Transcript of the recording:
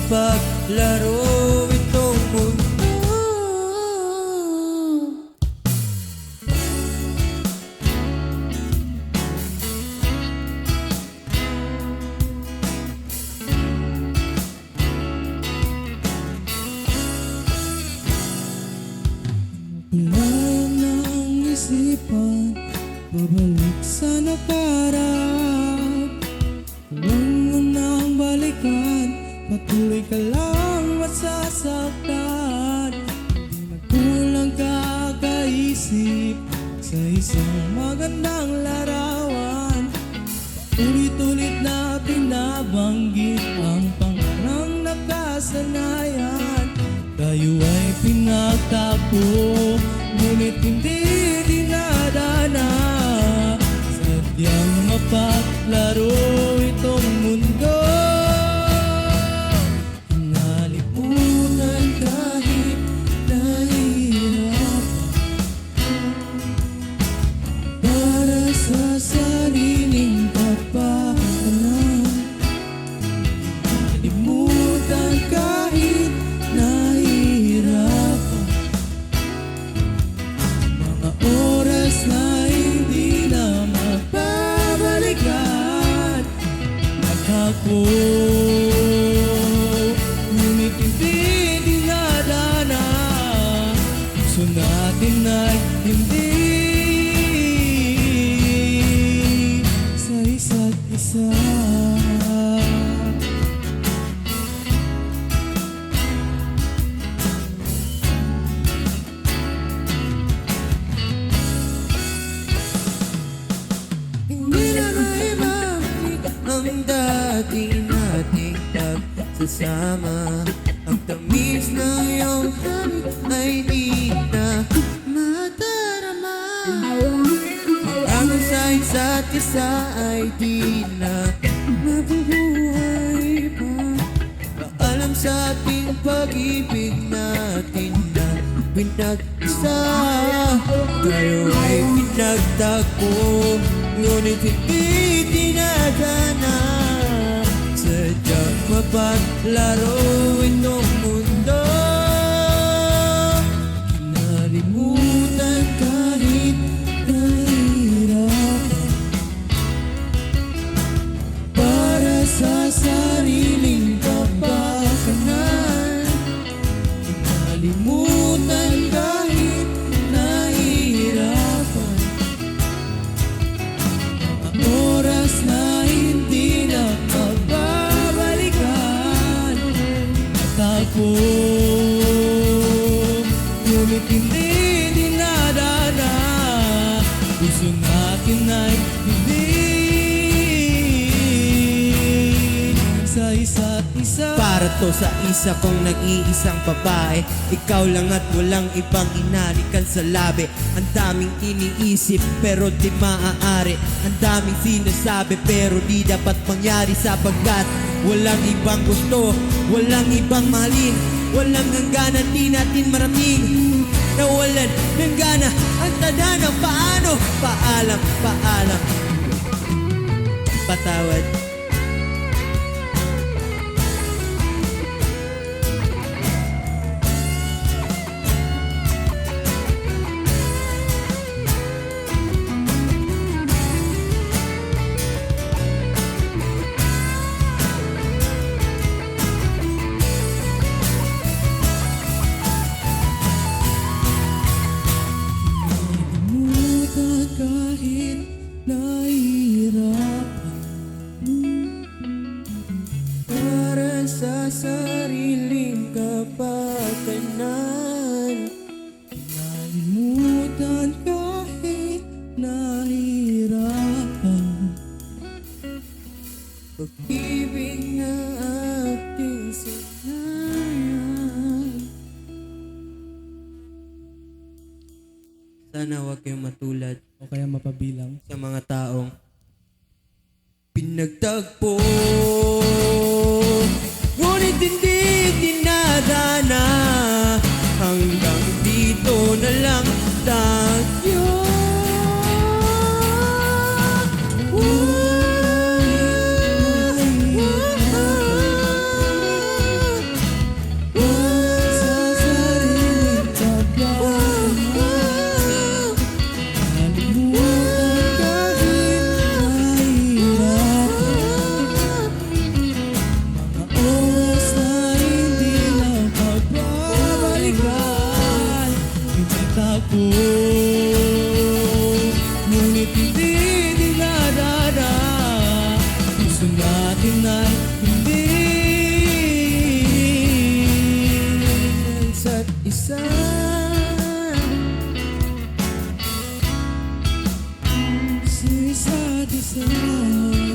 mapaglaro itong mundo. Wala nang isipan, babalik sa nakaraan. Huwag mo nang balikan, patuloy ka lang masasaktan. Hindi na kulang kakaisip sa isang magandang larawan. Ulit-ulit na binabanggit ang pangarang nakasanayan. Tayo ay pinagtapo, ngunit hindi dinadana. Sadyang mapaglaro itong mundo. Nalimutan kahit nahihirap, para sa sariling kapakanan. Nalimutan kahit nahihirap, mga oras na hindi na mapabalikan. Nakako, ngunit hindi dinadana. Gusto natin ay hindi sa isa't isa. Hindi na maibabalik ang dati nating pagsasama. Ang tamis ng iyong halik ay di na madarama. Ang sa isa't isa ay di na mabubuhay pa. Paalam sa ating pag-ibig natin na pinag-isa. Tayo ay pinagtagpo, ngunit hindi dinadana. Sadyang mapaglaro itong mundo. Nalimutan kahit nahihirapan, para sa sariling kapakanan. Nalimutan kahit nahihirapan, mga oras na hindi na magbabalikan. Natakbo, ngunit hindi dinadana. Gusto natin ay hindi sa isa't isa. Para to sa isa kong nag-iisang babae, ikaw lang at walang ibang inalikan sa labi. Ang daming iniisip pero di maaari, ang daming sinasabi pero di dapat mangyari. Sapagkat walang ibang gusto, walang ibang mahalin, walang hangganan, di natin maraming nawalan ng gana. Ang tanda ng paano, paalam, paalam, patawad. Nalimutan kahit nahihirapan, Para sa sariling kapakanan. nalimutan kahit nahihirapan. Pag-ibig na ating sinayan. Sana huwag kayong matulad O kaya mapabilang. sa mga taong pinagtagpo, ngunit hindi dinadana. Hanggang dito na lang tayo. isa't isa